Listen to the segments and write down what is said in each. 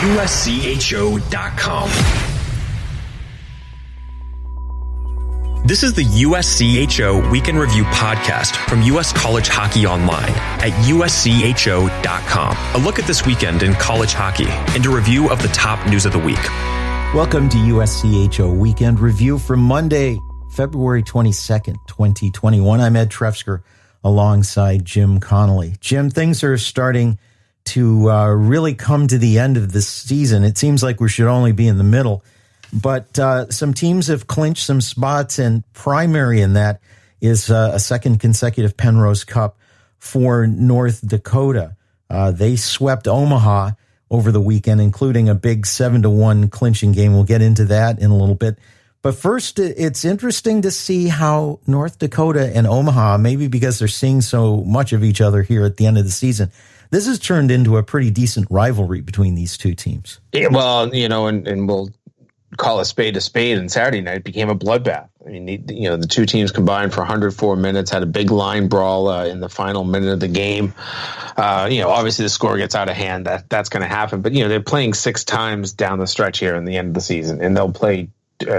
USCHO.com. This is the USCHO Weekend Review podcast from U.S. College Hockey Online at USCHO.com. A look at this weekend in college hockey and a review of the top news of the week. Welcome to USCHO Weekend Review for Monday, February 22nd, 2021. I'm Ed Trefzger alongside Jim Connelly. Jim, things are starting to really come to the end of this season. It seems like we should only be in the middle. But some teams have clinched some spots, and primary in that is a second consecutive Penrose Cup for North Dakota. They swept Omaha over the weekend, including a big 7-1 clinching game. We'll get into that in a little bit. But first, it's interesting to see how North Dakota and Omaha, maybe because they're seeing so much of each other here at the end of the season, this has turned into a pretty decent rivalry between these two teams. Yeah, well, and we'll call a spade, and Saturday night became a bloodbath. I mean, the two teams combined for 104 minutes, had a big line brawl in the final minute of the game. Obviously the score gets out of hand. That's going to happen. But, they're playing 6 times down the stretch here in the end of the season, and they'll play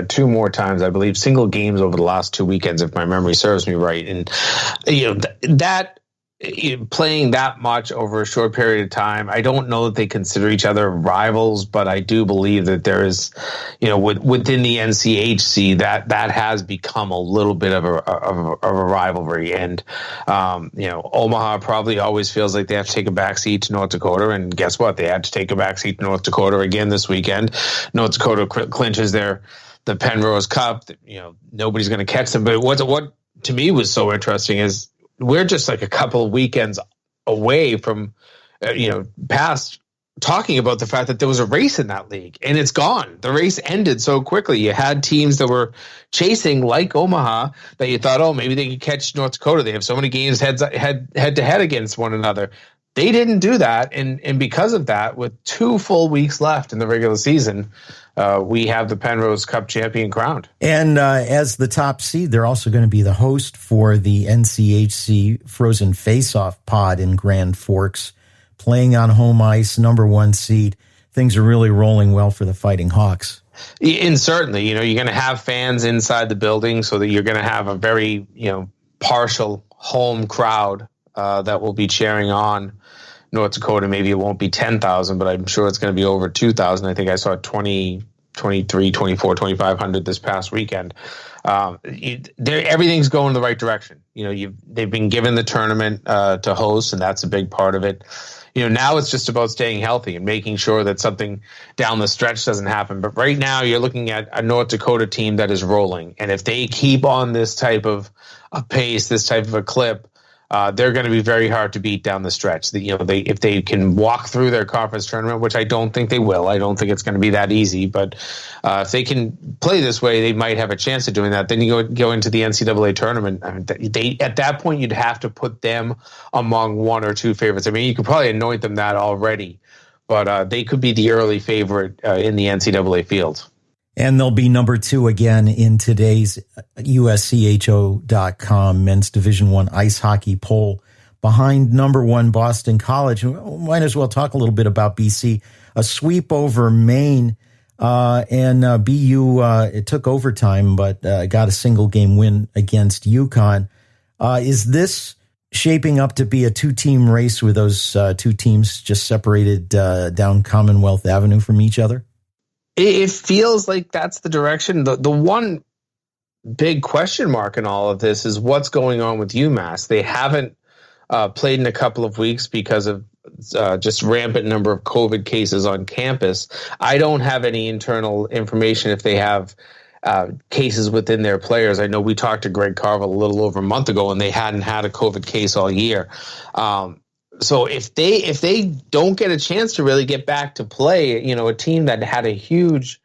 2 more times, I believe, single games over the last 2 weekends, if my memory serves me right. And, playing that much over a short period of time, I don't know that they consider each other rivals, but I do believe that there is, within the NCHC, that has become a little bit of a rivalry. And, Omaha probably always feels like they have to take a backseat to North Dakota. And guess what? They had to take a backseat to North Dakota again this weekend. North Dakota clinches the Penrose Cup. Nobody's going to catch them. But what to me was so interesting is, we're just like a couple of weekends away from, past talking about the fact that there was a race in that league, and it's gone. The race ended so quickly. You had teams that were chasing, like Omaha, that you thought, oh, maybe they could catch North Dakota. They have so many games head to head against one another. They didn't do that, and because of that, with 2 full weeks left in the regular season, we have the Penrose Cup champion crowned. And as the top seed, they're also going to be the host for the NCHC Frozen Face-Off pod in Grand Forks, playing on home ice, number 1 seed. Things are really rolling well for the Fighting Hawks. And certainly, you're going to have fans inside the building, so that you're going to have a very, partial home crowd that will be cheering on North Dakota. Maybe it won't be 10,000, but I'm sure it's going to be over 2,000. I think I saw 20, 23, 24, 2,500 this past weekend. Everything's going the right direction. They've been given the tournament to host, and that's a big part of it. Now it's just about staying healthy and making sure that something down the stretch doesn't happen. But right now you're looking at a North Dakota team that is rolling. And if they keep on this type of a pace, this type of a clip, they're going to be very hard to beat down the stretch. If they can walk through their conference tournament, which I don't think they will. I don't think it's going to be that easy. But if they can play this way, they might have a chance of doing that. Then you go into the NCAA tournament. I mean, at that point, you'd have to put them among 1 or 2 favorites. I mean, you could probably anoint them that already, but they could be the early favorite in the NCAA field. And they'll be number 2 again in today's USCHO.com Men's Division I ice hockey poll, behind number 1 Boston College. Might as well talk a little bit about BC. A sweep over Maine, and BU, it took overtime, but got a single game win against UConn. Is this shaping up to be a 2-team race with those 2 teams just separated down Commonwealth Avenue from each other? It feels like that's the direction. The one big question mark in all of this is what's going on with UMass. They haven't played in a couple of weeks because of just rampant number of COVID cases on campus. I don't have any internal information if they have cases within their players. I know we talked to Greg Carvel a little over a month ago, and they hadn't had a COVID case all year. So if they don't get a chance to really get back to play, a team that had a huge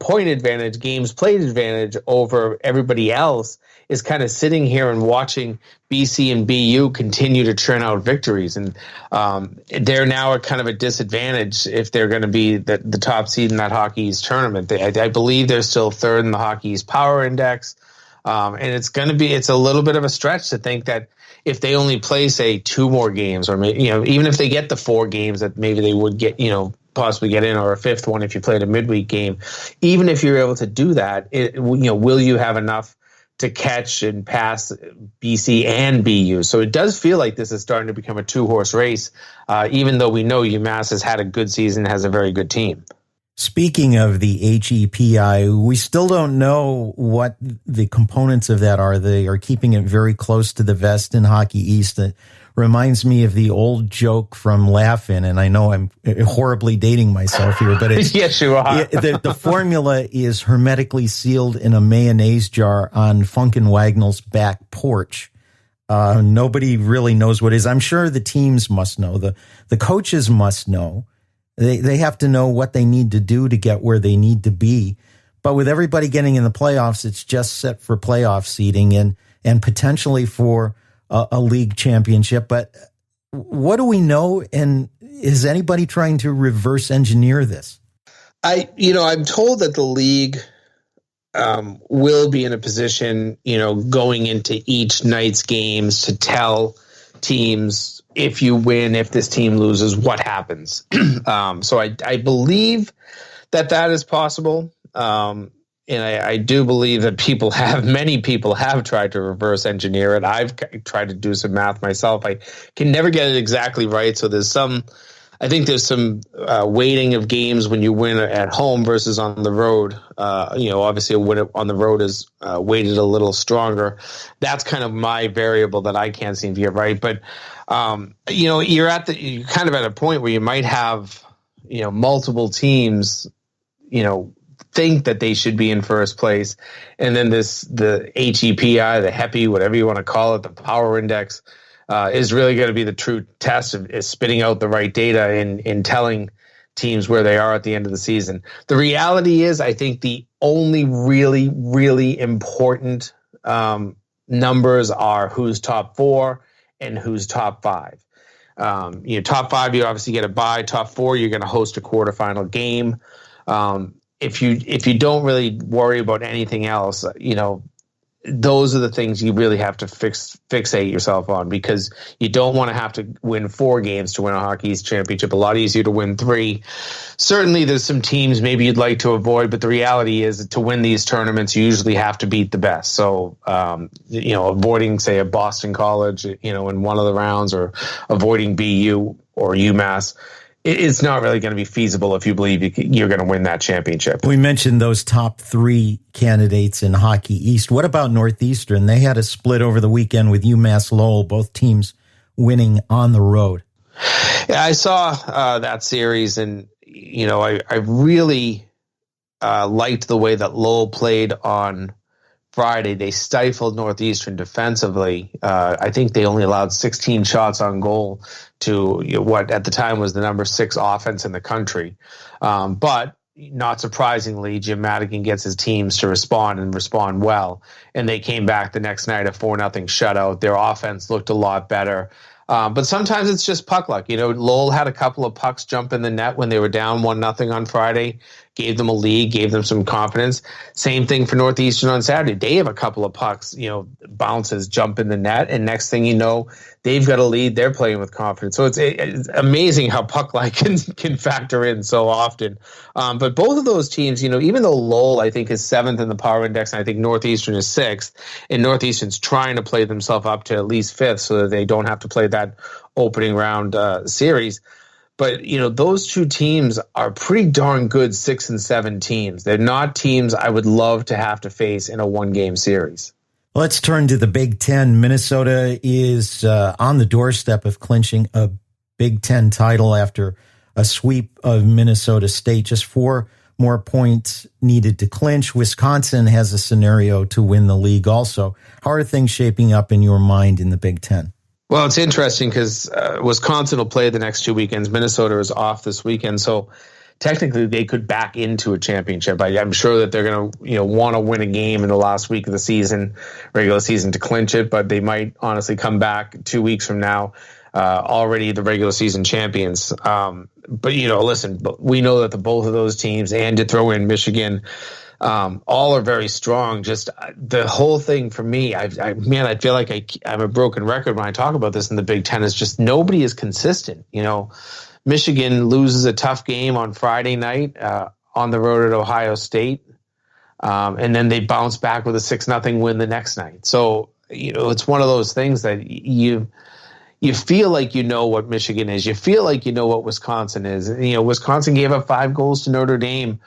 point advantage, games played advantage over everybody else, is kind of sitting here and watching BC and BU continue to churn out victories. And they're now at kind of a disadvantage if they're going to be the top seed in that Hockey East tournament. I believe they're still 3rd in the Hockey East Power Index. And it's a little bit of a stretch to think that if they only play, say, 2 more games, or maybe, even if they get the 4 games that maybe they would get, possibly get in, or a fifth one if you played a midweek game. Even if you're able to do that, will you have enough to catch and pass BC and BU? So it does feel like this is starting to become a two-horse race, even though we know UMass has had a good season, has a very good team. Speaking of the HEPI, we still don't know what the components of that are. They are keeping it very close to the vest in Hockey East. It reminds me of the old joke from Laugh-In, and I know I'm horribly dating myself here, but it's, yes, you are. The formula is hermetically sealed in a mayonnaise jar on Funkin' Wagnall's back porch. Nobody really knows what it is. I'm sure the teams must know. The coaches must know. They have to know what they need to do to get where they need to be. But with everybody getting in the playoffs, it's just set for playoff seeding and potentially for a league championship. But what do we know? And is anybody trying to reverse engineer this? I'm told that the league will be in a position, going into each night's games to tell teams, if you win, if this team loses, what happens. So I believe that is possible. And I do believe that many people have tried to reverse engineer it. I've tried to do some math myself. I can never get it exactly right. So I think there's some weighting of games when you win at home versus on the road. Obviously a win on the road is weighted a little stronger. That's kind of my variable that I can't seem to get right. But, you're kind of at a point where you might have, multiple teams, think that they should be in first place. And then the HEPI, the HEPI, whatever you want to call it, the power index, is really going to be the true test of is spitting out the right data in telling teams where they are at the end of the season. The reality is, I think the only really, really important numbers are who's top four and who's top five. Top five, you obviously get a bye. Top four, you're going to host a quarterfinal game. If you don't really worry about anything else, those are the things you really have to fixate yourself on, because you don't want to have to win 4 games to win a Hockey East championship. A lot easier to win 3. Certainly there's some teams maybe you'd like to avoid, but the reality is to win these tournaments, you usually have to beat the best. So, avoiding, say, a Boston College, in one of the rounds, or avoiding BU or UMass, it's not really going to be feasible if you believe you're going to win that championship. We mentioned those top 3 candidates in Hockey East. What about Northeastern? They had a split over the weekend with UMass Lowell, both teams winning on the road. Yeah, I saw that series, and, I really liked the way that Lowell played on Friday. They stifled Northeastern defensively. I think they only allowed 16 shots on goal to what at the time was the number 6 offense in the country. But not surprisingly, Jim Madigan gets his teams to respond well. And they came back the next night, a 4-0 shutout. Their offense looked a lot better. But sometimes it's just puck luck. Lowell had a couple of pucks jump in the net when they were down 1-0 on Friday, gave them a lead, gave them some confidence. Same thing for Northeastern on Saturday. They have a couple of pucks, bounces, jump in the net, and next thing you know, they've got a lead. They're playing with confidence. So it's amazing how puck luck can factor in so often. But both of those teams, even though Lowell, I think, is 7th in the power index, and I think Northeastern is 6th, and Northeastern's trying to play themselves up to at least 5th so that they don't have to play that opening round series. But, those two teams are pretty darn good 6 and 7 teams. They're not teams I would love to have to face in a 1-game series. Let's turn to the Big Ten. Minnesota is on the doorstep of clinching a Big Ten title after a sweep of Minnesota State. Just 4 more points needed to clinch. Wisconsin has a scenario to win the league also. How are things shaping up in your mind in the Big Ten? Well, it's interesting because Wisconsin will play the next 2 weekends. Minnesota is off this weekend, so technically they could back into a championship. I'm sure that they're going to want to win a game in the last week of the season, regular season, to clinch it, but they might honestly come back 2 weeks from now already the regular season champions. But listen, we know that both of those teams, and to throw in Michigan, All are very strong. Just the whole thing for me, I feel like I'm a broken record when I talk about this in the Big Ten. Is just nobody is consistent. Michigan loses a tough game on Friday night on the road at Ohio State, and then they bounce back with a 6-0 win the next night. So it's one of those things that you feel like what Michigan is. You feel like what Wisconsin is. Wisconsin gave up 5 goals to Notre Dame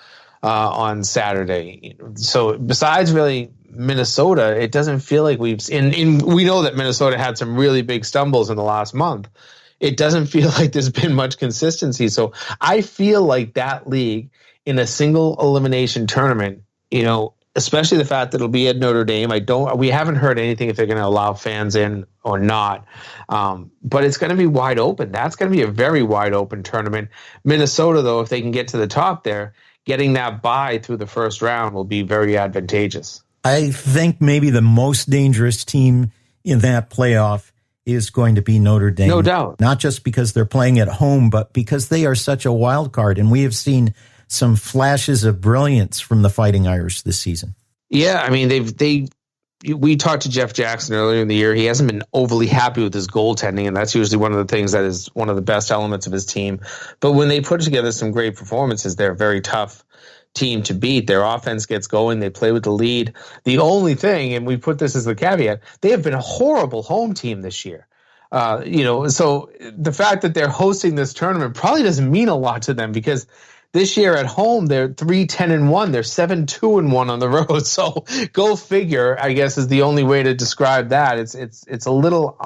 on Saturday. So besides really Minnesota, it doesn't feel like we know that Minnesota had some really big stumbles in the last month. It doesn't feel like there's been much consistency. So I feel like that league in a single elimination tournament, especially the fact that it'll be at Notre Dame. We haven't heard anything if they're going to allow fans in or not. But it's going to be wide open. That's going to be a very wide open tournament. Minnesota, though, if they can get to the top there, getting that bye through the first round will be very advantageous. I think maybe the most dangerous team in that playoff is going to be Notre Dame. No doubt. Not just because they're playing at home, but because they are such a wild card. And we have seen some flashes of brilliance from the Fighting Irish this season. Yeah, I mean, we talked to Jeff Jackson earlier in the year. He hasn't been overly happy with his goaltending, and that's usually one of the things that is one of the best elements of his team. But when they put together some great performances, they're a very tough team to beat. Their offense gets going. They play with the lead. The only thing, and we put this as the caveat, they have been a horrible home team this year. So the fact that they're hosting this tournament probably doesn't mean a lot to them, because this year at home, they're 3-10-1. They're 7-2-1 on the road. So go figure, I guess, is the only way to describe that. It's a little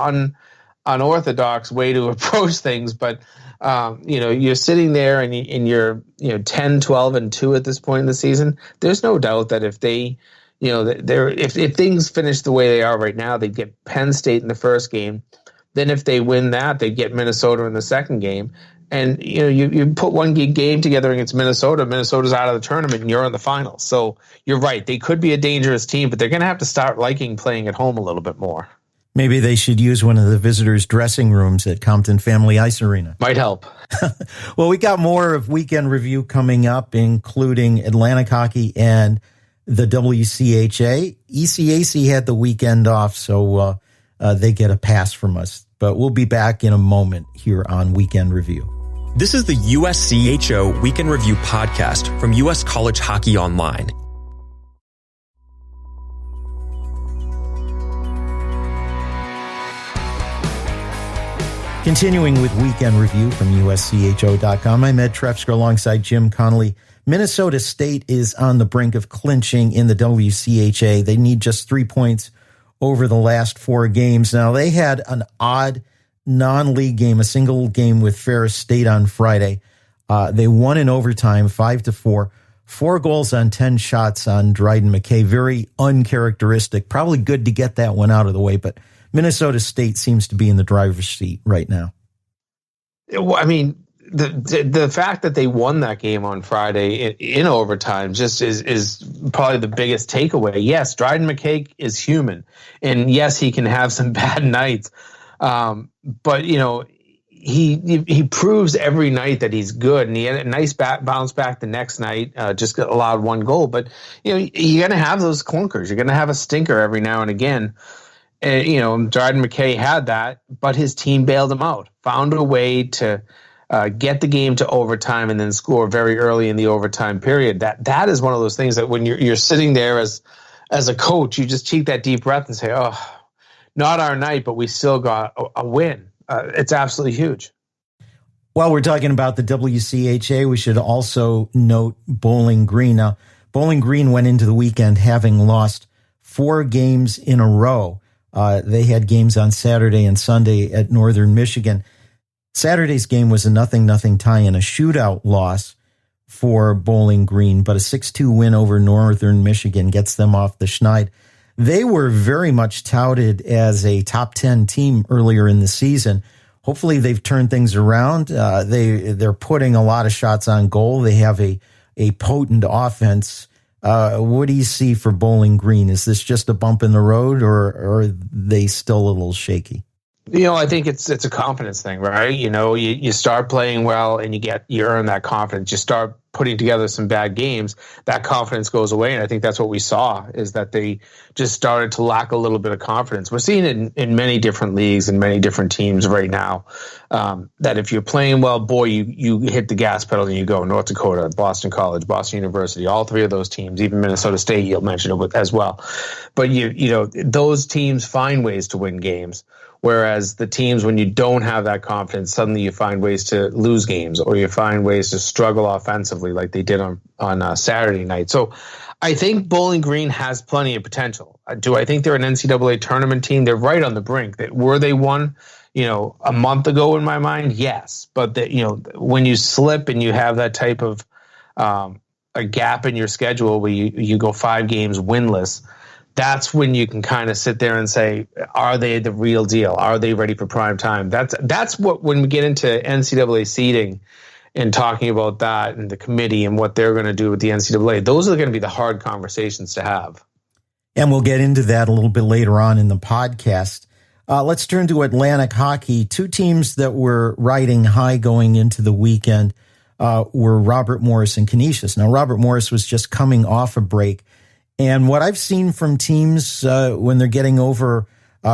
unorthodox way to approach things, but you're sitting there and you're 10-12-2 at this point in the season. There's no doubt that if they, if things finish the way they are right now, they get Penn State in the first game. Then if they win that, they get Minnesota in the second game. And, you put one game together against Minnesota, Minnesota's out of the tournament, and you're in the finals. So you're right. They could be a dangerous team, but they're going to have to start liking playing at home a little bit more. Maybe they should use one of the visitors' dressing rooms at Compton Family Ice Arena. Might help. Well, we got more of Weekend Review coming up, including Atlantic Hockey and the WCHA. ECAC had the weekend off, so they get a pass from us. But we'll be back in a moment here on Weekend Review. This is the USCHO Weekend Review podcast from U.S. College Hockey Online. Continuing with Weekend Review from USCHO.com, I'm Ed Trefzger alongside Jim Connelly. Minnesota State is on the brink of clinching in the WCHA. They need just 3 points over the last 4 games. Now, they had an odd non-league game, a single game with Ferris State on Friday. They won in overtime, 5-4. 4 goals on 10 shots on Dryden McKay. Very uncharacteristic. Probably good to get that one out of the way, but Minnesota State seems to be in the driver's seat right now. I mean, the fact that they won that game on Friday in overtime just is probably the biggest takeaway. Yes, Dryden McKay is human, and yes, he can have some bad nights. But he proves every night that he's good, and he had a nice bounce back the next night. Just allowed 1 goal, but you're gonna have those clunkers. You're gonna have a stinker every now and again. Dryden McKay had that, but his team bailed him out. Found a way to get the game to overtime and then score very early in the overtime period. That is one of those things that when you're sitting there as a coach, you just take that deep breath and say, "Oh, not our night, but we still got a win." It's absolutely huge. While we're talking about the WCHA, we should also note Bowling Green. Now, Bowling Green went into the weekend having lost 4 games in a row. They had games on Saturday and Sunday at Northern Michigan. Saturday's game was a 0-0 tie and a shootout loss for Bowling Green, but a 6-2 win over Northern Michigan gets them off the schneid. They were very much touted as a top 10 team earlier in the season. Hopefully they've turned things around. They're putting a lot of shots on goal. They have a potent offense. What do you see for Bowling Green? Is this just a bump in the road, or are they still a little shaky? I think it's a confidence thing, right? You start playing well and you earn that confidence. You start putting together some bad games, that confidence goes away. And I think that's what we saw, is that they just started to lack a little bit of confidence. We're seeing it in many different leagues and many different teams right now, that if you're playing well, boy, you hit the gas pedal and you go. North Dakota, Boston College, Boston University, all three of those teams, even Minnesota State, you'll mention it as well. But those teams find ways to win games. Whereas the teams, when you don't have that confidence, suddenly you find ways to lose games, or you find ways to struggle offensively like they did on Saturday night. So I think Bowling Green has plenty of potential. Do I think they're an NCAA tournament team? They're right on the brink. Were they one, a month ago in my mind? Yes. But when you slip and you have that type of a gap in your schedule where you go 5 games winless, that's when you can kind of sit there and say, are they the real deal? Are they ready for prime time? That's what, when we get into NCAA seeding and talking about that and the committee and what they're going to do with the NCAA, those are going to be the hard conversations to have. And we'll get into that a little bit later on in the podcast. Let's turn to Atlantic hockey. 2 teams that were riding high going into the weekend were Robert Morris and Canisius. Now, Robert Morris was just coming off a break. And what I've seen from teams when they're getting over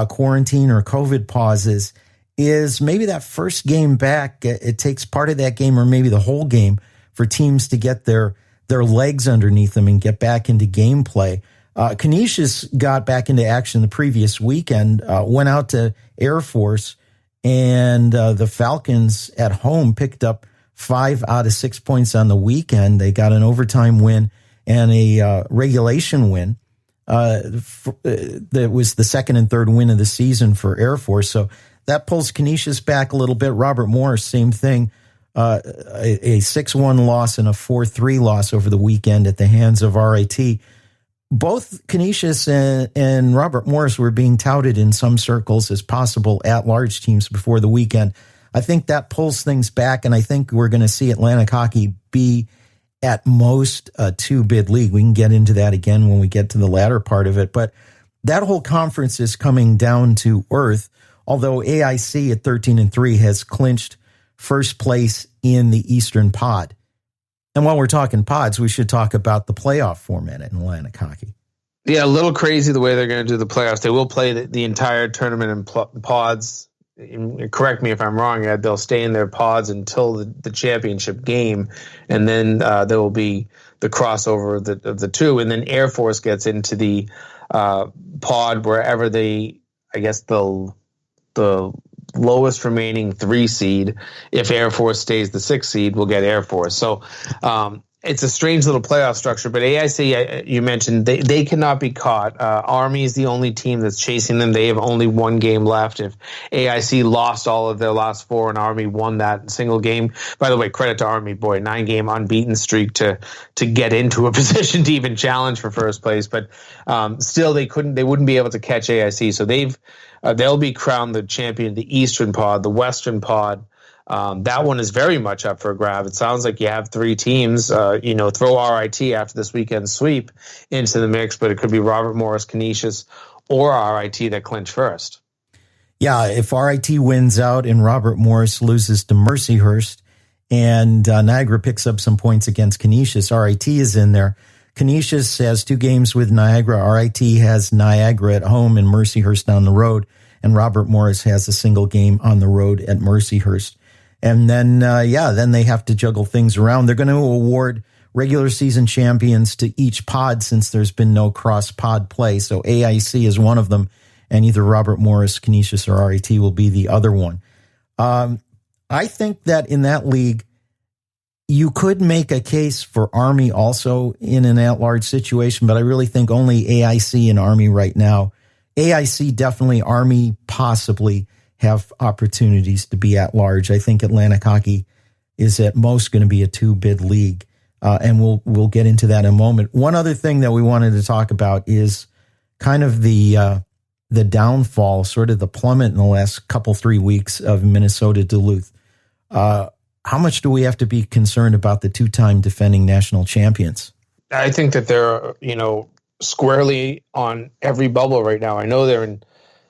quarantine or COVID pauses is maybe that first game back, it takes part of that game or maybe the whole game for teams to get their legs underneath them and get back into gameplay. Canisius got back into action the previous weekend, went out to Air Force, and the Falcons at home picked up 5 out of 6 points on the weekend. They got an overtime win and a regulation win. That was the second and third win of the season for Air Force. So that pulls Canisius back a little bit. Robert Morris, same thing, a 6-1 loss and a 4-3 loss over the weekend at the hands of RIT. Both Canisius and Robert Morris were being touted in some circles as possible at-large teams before the weekend. I think that pulls things back, and I think we're going to see Atlantic hockey be at most a 2-bid league. We can get into that again when we get to the latter part of it. But that whole conference is coming down to earth, although AIC at 13-3 has clinched first place in the Eastern Pod. And while we're talking pods, we should talk about the playoff format in Atlantic hockey. Yeah, a little crazy the way they're going to do the playoffs. They will play the entire tournament in pods. Correct me if I'm wrong, Ed. They'll stay in their pods until the championship game, and then there will be the crossover of the two, and then Air Force gets into the pod wherever the lowest remaining 3 seed. If Air Force stays the 6 seed, will get Air Force. So it's a strange little playoff structure, but AIC, you mentioned, they cannot be caught. Army is the only team that's chasing them. They have only 1 game left. If AIC lost all of their last 4 and Army won that single game, by the way, credit to Army, boy, 9-game unbeaten streak to get into a position to even challenge for first place. But still, they wouldn't be able to catch AIC. So they'll be crowned the champion of the Eastern Pod, the Western Pod. That one is very much up for a grab. It sounds like you have 3 teams, throw RIT after this weekend sweep into the mix, but it could be Robert Morris, Canisius, or RIT that clinch first. Yeah, if RIT wins out and Robert Morris loses to Mercyhurst and Niagara picks up some points against Canisius, RIT is in there. Canisius has 2 games with Niagara. RIT has Niagara at home and Mercyhurst on the road. And Robert Morris has a single game on the road at Mercyhurst. And then, then they have to juggle things around. They're going to award regular season champions to each pod since there's been no cross-pod play. So AIC is one of them, and either Robert Morris, Canisius, or RIT will be the other one. I think that in that league, you could make a case for Army also in an at-large situation, but I really think only AIC and Army right now. AIC definitely, Army possibly have opportunities to be at large. I think Atlantic hockey is at most going to be a 2-bid league, and we'll get into that in a moment. One other thing that we wanted to talk about is kind of the downfall, sort of the plummet in the last 3 weeks of Minnesota Duluth. How much do we have to be concerned about the 2-time defending national champions? I think that they're, squarely on every bubble right now. I know they're in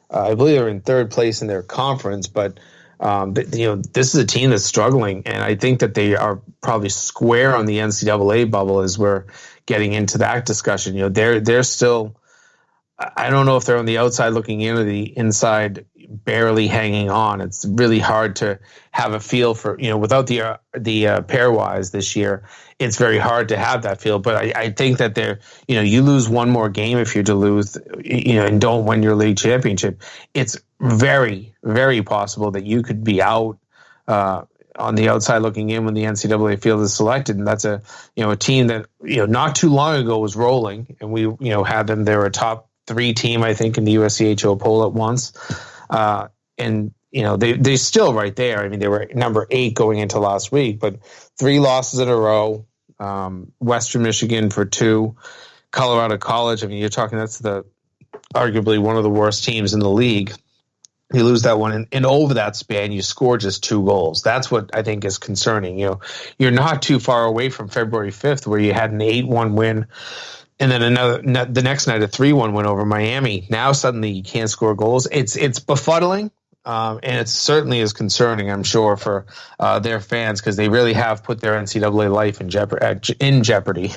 I believe they're in third place in their conference, but this is a team that's struggling, and I think that they are probably square on the NCAA bubble as we're getting into that discussion. They're still, I don't know if they're on the outside looking in or the inside barely hanging on. It's really hard to have a feel for, without the pairwise this year, it's very hard to have that feel. But I think that they're, you lose one more game if you're Duluth, and don't win your league championship. It's very, very possible that you could be out on the outside looking in when the NCAA field is selected. And that's a team that, not too long ago was rolling, and we, had them, they were a top 3 team, I think, in the USCHO poll at once. And they're still right there. I mean, they were number 8 going into last week, but 3 losses in a row. Western Michigan for 2, Colorado College. I mean, you're talking, that's arguably one of the worst teams in the league. You lose that one, and over that span, you score just 2 goals. That's what I think is concerning. You're not too far away from February 5th, where you had an 8-1 win, and then the next night a 3-1 win over Miami. Now suddenly you can't score goals. It's befuddling, and it certainly is concerning, I'm sure, for their fans, because they really have put their NCAA life in jeopardy.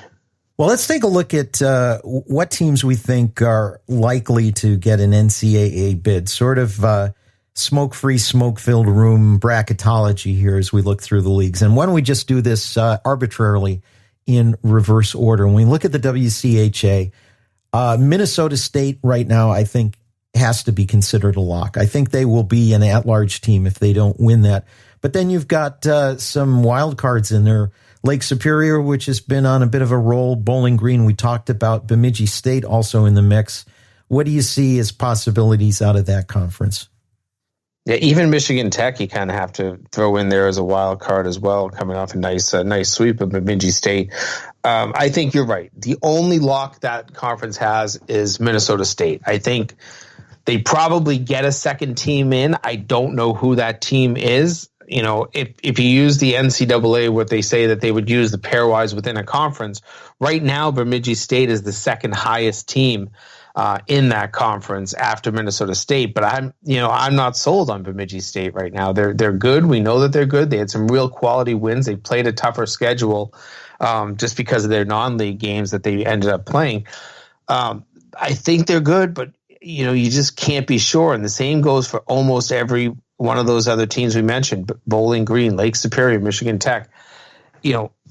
Well, let's take a look at what teams we think are likely to get an NCAA bid. Sort of smoke-free, smoke-filled room bracketology here as we look through the leagues. And why don't we just do this arbitrarily in reverse order? When we look at the WCHA, Minnesota State right now, I think, has to be considered a lock. I think they will be an at-large team if they don't win that. But then you've got some wild cards in there. Lake Superior, which has been on a bit of a roll. Bowling Green, we talked about. Bemidji State also in the mix. What do you see as possibilities out of that conference? Yeah, even Michigan Tech, you kind of have to throw in there as a wild card as well, coming off a nice sweep of Bemidji State. I think you're right. The only lock that conference has is Minnesota State. I think they probably get a second team in. I don't know who that team is. If you use the NCAA, what they say that they would use the pairwise within a conference, right now Bemidji State is the second highest team in that conference after Minnesota State. But I'm not sold on Bemidji State right now. They're good. We know that they're good. They had some real quality wins. They played a tougher schedule just because of their non-league games that they ended up playing. I think they're good, but you just can't be sure. And the same goes for almost every one of those other teams we mentioned: Bowling Green, Lake Superior, Michigan Tech.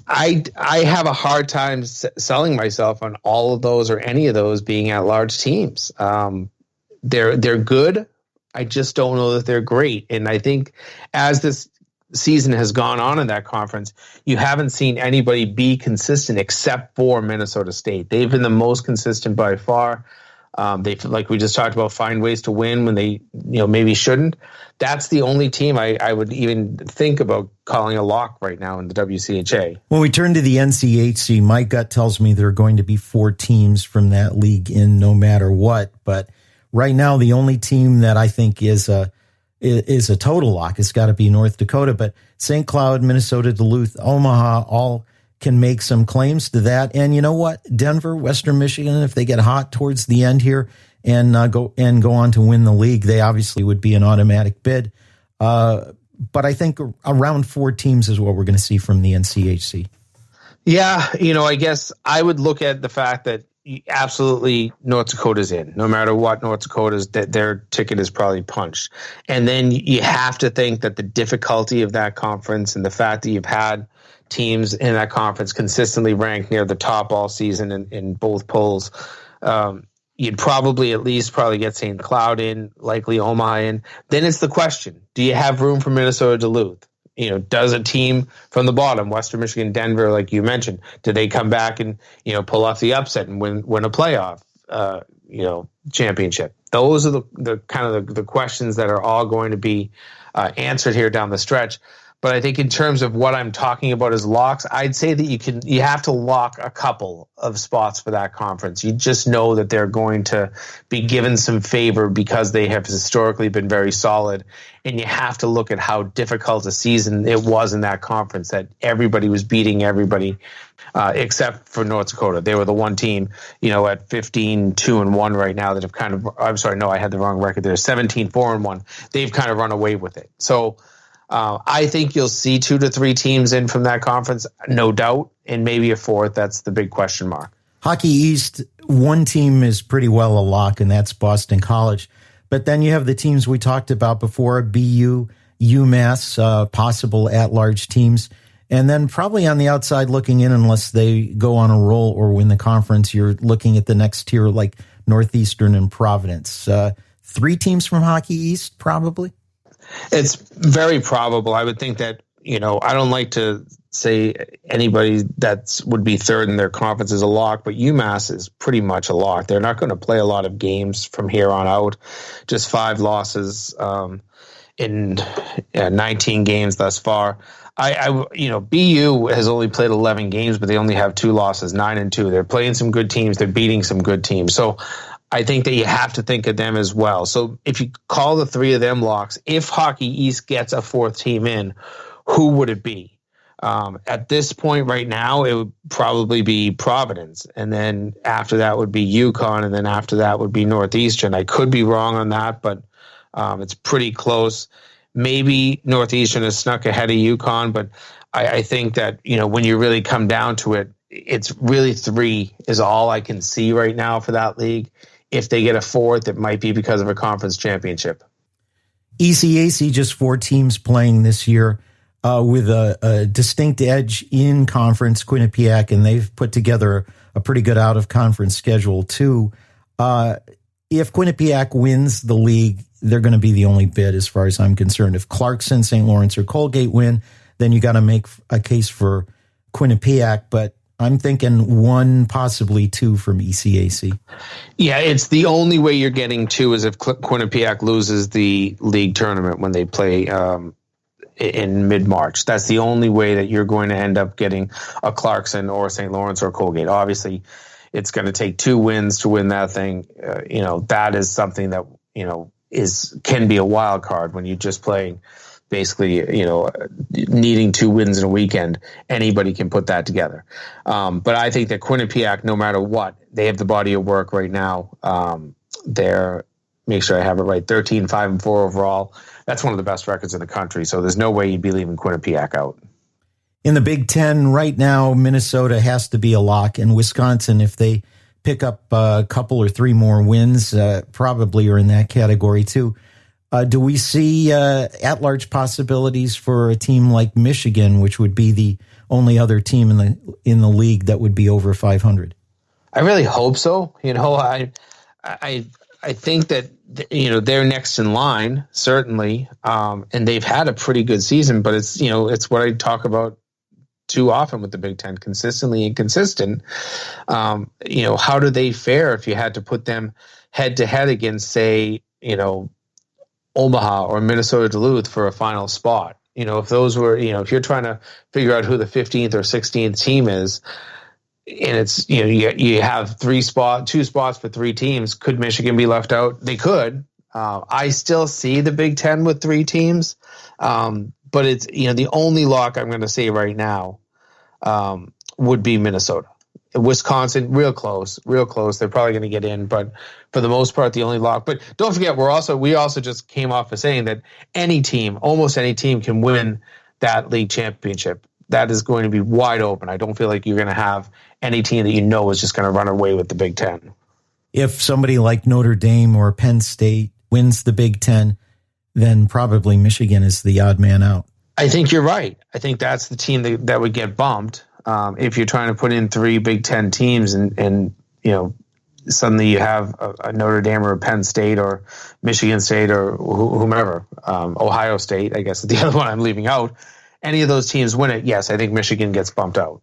I have a hard time selling myself on all of those or any of those being at large teams. They're good. I just don't know that they're great. And I think as this season has gone on in that conference, you haven't seen anybody be consistent except for Minnesota State. They've been the most consistent by far. They, like we just talked about, find ways to win when they maybe shouldn't. That's the only team I would even think about calling a lock right now in the WCHA. When we turn to the NCHC, my gut tells me there are going to be 4 teams from that league in no matter what. But right now, the only team that I think is a total lock has got to be North Dakota. But St. Cloud, Minnesota, Duluth, Omaha, all can make some claims to that. And you know what? Denver, Western Michigan, if they get hot towards the end here and go on to win the league, they obviously would be an automatic bid. But I think around 4 teams is what we're going to see from the NCHC. Yeah, I guess I would look at the fact that absolutely North Dakota's in. No matter what, North Dakota's, that their ticket is probably punched. And then you have to think that the difficulty of that conference and the fact that you've had teams in that conference consistently ranked near the top all season in both polls, you'd probably at least get St. Cloud in, likely Omaha in. Then it's the question, do you have room for Minnesota Duluth? Does a team from the bottom, Western Michigan, Denver, like you mentioned, do they come back and, pull off the upset and win a playoff, championship? Those are the kind of the questions that are all going to be answered here down the stretch. But I think in terms of what I'm talking about as locks, I'd say that you have to lock a couple of spots for that conference. You just know that they're going to be given some favor because they have historically been very solid. And you have to look at how difficult a season it was in that conference, that everybody was beating everybody except for North Dakota. They were the one team, at 15-2-1 right now that have kind of, I'm sorry, no, I had the wrong record there, 17-4-1. They've kind of run away with it. So I think you'll see 2 to 3 teams in from that conference, no doubt, and maybe a fourth. That's the big question mark. Hockey East, one team is pretty well a lock, and that's Boston College. But then you have the teams we talked about before, BU, UMass, possible at-large teams. And then probably on the outside looking in, unless they go on a roll or win the conference, you're looking at the next tier like Northeastern and Providence. 3 teams from Hockey East, probably? It's very probable. I would think that, I don't like to say anybody that would be third in their conference is a lock, but UMass is pretty much a lock. They're not going to play a lot of games from here on out, just 5 losses in 19 games thus far. BU has only played 11 games, but they only have 2 losses, 9-2. They're playing some good teams. They're beating some good teams. So I think that you have to think of them as well. So if you call the 3 of them locks, if Hockey East gets a 4th team in, who would it be? At this point right now, it would probably be Providence. And then after that would be UConn. And then after that would be Northeastern. I could be wrong on that, but it's pretty close. Maybe Northeastern has snuck ahead of UConn, but I think that, when you really come down to it, it's really 3 is all I can see right now for that league. If they get a 4th, it might be because of a conference championship. ECAC, just 4 teams playing this year with a distinct edge in conference, Quinnipiac, and they've put together a pretty good out-of-conference schedule, too. If Quinnipiac wins the league, they're going to be the only bid as far as I'm concerned. If Clarkson, St. Lawrence, or Colgate win, then you got to make a case for Quinnipiac, but I'm thinking 1, possibly 2 from ECAC. Yeah, it's the only way you're getting 2 is if Quinnipiac loses the league tournament when they play in mid-March. That's the only way that you're going to end up getting a Clarkson or St. Lawrence or Colgate. Obviously, it's going to take 2 wins to win that thing. That is something that, can be a wild card when you're just playing basically, needing 2 wins in a weekend. Anybody can put that together. But I think that Quinnipiac, no matter what, they have the body of work right now. They're, make sure I have it right, 13-5-4 overall. That's one of the best records in the country. So there's no way you'd be leaving Quinnipiac out. In the Big Ten right now, Minnesota has to be a lock, and Wisconsin, if they pick up a couple or 3 more wins, probably are in that category too. Do we see at-large possibilities for a team like Michigan, which would be the only other team in the league that would be over 500? I really hope so. I think that they're next in line, certainly, and they've had a pretty good season. But it's what I talk about too often with the Big Ten, consistently inconsistent. How do they fare if you had to put them head to head against, say, Omaha or Minnesota Duluth for a final spot? If those were, if you're trying to figure out who the 15th or 16th team is, and it's, you have 2 spots for 3 teams, could Michigan be left out? They could. I still see the Big Ten with 3 teams. But it's, the only lock I'm going to say right now would be Minnesota. Wisconsin, real close. They're probably going to get in, but for the most part, the only lock. But don't forget, we also just came off of saying that almost any team can win that league championship. That is going to be wide open. I don't feel like you're going to have any team that is just going to run away with the Big Ten. If somebody like Notre Dame or Penn State wins the Big Ten, then probably Michigan is the odd man out. I think you're right. I think that's the team that would get bumped. If you're trying to put in 3 Big Ten teams and suddenly you have a Notre Dame or a Penn State or Michigan State or whomever, Ohio State, I guess is the other one I'm leaving out. Any of those teams win it, yes, I think Michigan gets bumped out.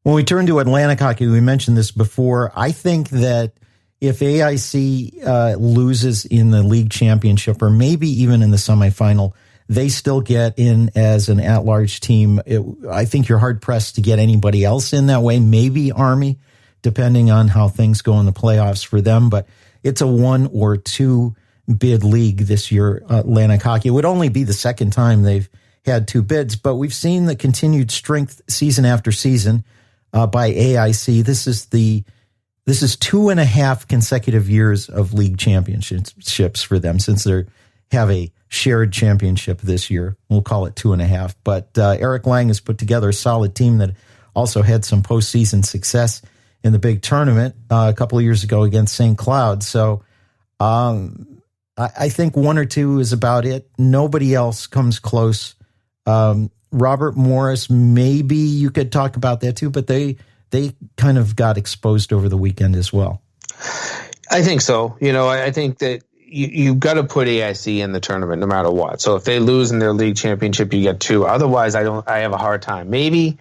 When we turn to Atlantic hockey, we mentioned this before. I think that if AIC loses in the league championship or maybe even in the semifinal, they still get in as an at-large team. I think you're hard-pressed to get anybody else in that way, maybe Army, depending on how things go in the playoffs for them. But it's a 1 or 2 bid league this year, Atlantic Hockey. It would only be the second time they've had 2 bids, but we've seen the continued strength season after season by AIC. This is 2.5 consecutive years of league championships for them since they have a shared championship this year. We'll call it 2.5. But Eric Lang has put together a solid team that also had some postseason success in the big tournament a couple of years ago against St. Cloud. So I think 1 or 2 is about it. Nobody else comes close. Robert Morris, maybe you could talk about that too, but they kind of got exposed over the weekend as well. I think so. I think that you've got to put AIC in the tournament no matter what. So if they lose in their league championship, you get 2. Otherwise, I have a hard time. Maybe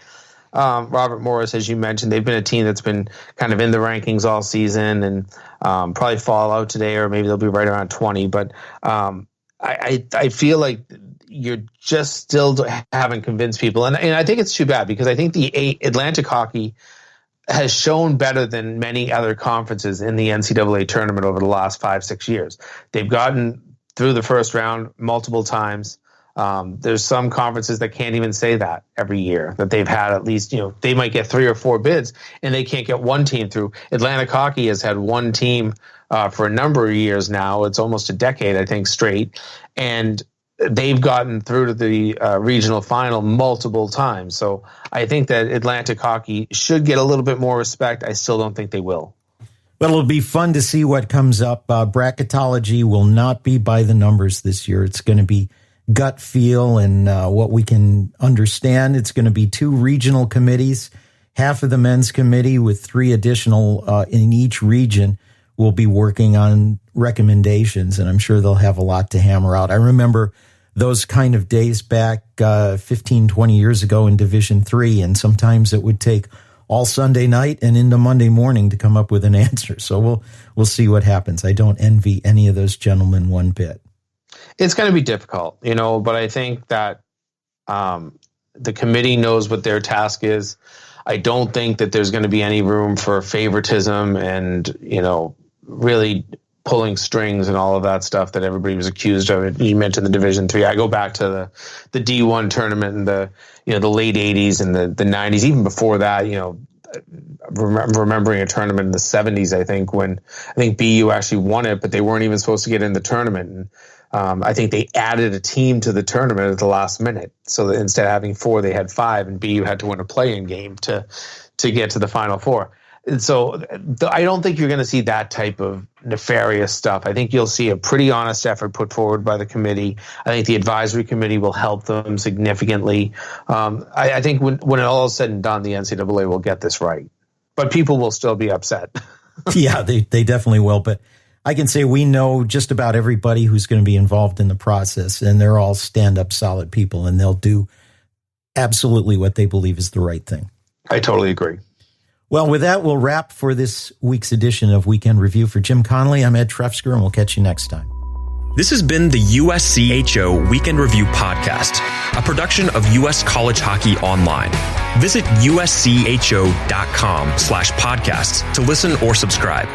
Robert Morris, as you mentioned, they've been a team that's been kind of in the rankings all season and probably fall out today, or maybe they'll be right around 20. But I feel like you're just still haven't convinced people. And I think it's too bad because I think the Atlantic Hockey has shown better than many other conferences in the NCAA tournament over the last 5-6 years. They've gotten through the first round multiple times. There's some conferences that can't even say that every year, that they've had at least, they might get 3 or 4 bids and they can't get one team through. Atlantic Hockey has had one team for a number of years now. It's almost a decade, I think, straight. And they've gotten through to the regional final multiple times. So I think that Atlantic Hockey should get a little bit more respect. I still don't think they will. Well, it'll be fun to see what comes up. Bracketology will not be by the numbers this year. It's going to be gut feel and what we can understand. It's going to be 2 regional committees, half of the men's committee with 3 additional in each region will be working on recommendations, and I'm sure they'll have a lot to hammer out. I remember those kind of days back 15, 20 years ago in Division III, and sometimes it would take all Sunday night and into Monday morning to come up with an answer. So we'll see what happens. I don't envy any of those gentlemen one bit. It's going to be difficult, but I think that the committee knows what their task is. I don't think that there's going to be any room for favoritism and, really pulling strings and all of that stuff that everybody was accused of. You mentioned the Division III. I go back to the D1 tournament in the late 80s and the 90s. Even before that, remembering a tournament in the 70s, I think, when I think BU actually won it, but they weren't even supposed to get in the tournament. And I think they added a team to the tournament at the last minute. So that instead of having 4, they had 5, and BU had to win a play-in game to get to the Final Four. And so I don't think you're going to see that type of nefarious stuff. I think you'll see a pretty honest effort put forward by the committee. I think the advisory committee will help them significantly. I think when it all is said and done, the NCAA will get this right. But people will still be upset. Yeah, they definitely will. But I can say we know just about everybody who's going to be involved in the process, and they're all stand-up, solid people, and they'll do absolutely what they believe is the right thing. I totally agree. Well, with that, we'll wrap for this week's edition of Weekend Review. For Jim Connelly, I'm Ed Trefzger, and we'll catch you next time. This has been the USCHO Weekend Review podcast, a production of U.S. College Hockey Online. Visit uscho.com/podcasts to listen or subscribe.